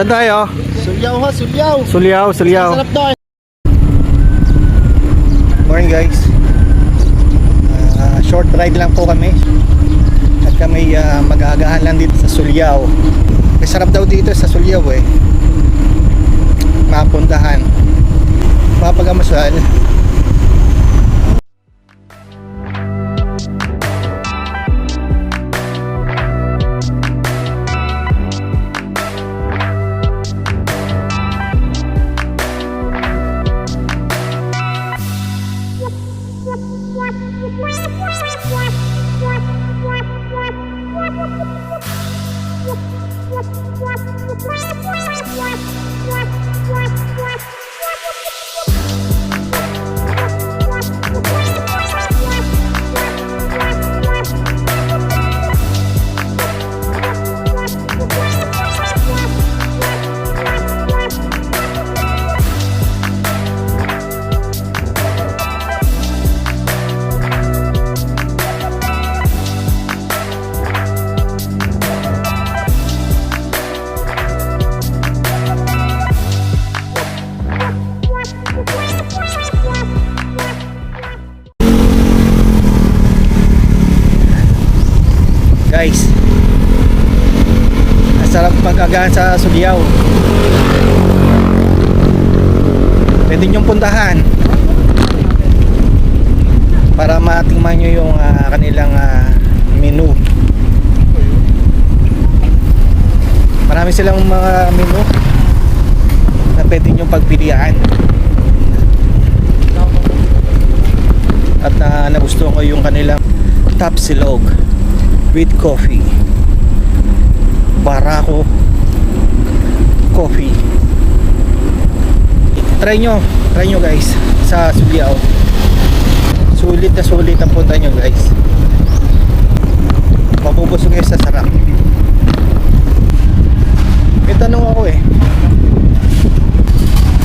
Saan tayo? Sulyaw ha, sulyaw. Sulyaw, sulyaw. Sarap doon. Morning guys. Short ride lang po kami. At kami mag-aagahan lang dito sa Sulyaw. May sarap daw dito sa Sulyaw eh. Mapuntahan. Mapagamasal. Guys, ang sarap mag-agahan sa Sulyaw. Pwede nyong puntahan para matingnan nyo yung kanilang menu. Marami silang mga menu na pwede nyong pagpilian. At nagustuhan ko yung kanilang top silog with coffee, barako coffee. Try nyo guys sa Sulyaw. Sulit na sulit ang punta nyo guys. Mapupusog kayo sa sarap. May tanong ako eh,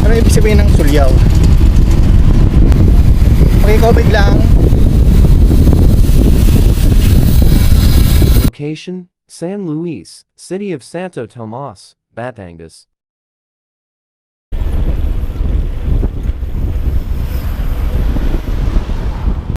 ano ibig sabihin ng Sulyaw? Pakicomment lang. Location, San Luis, City of Santo Tomas, Batangas.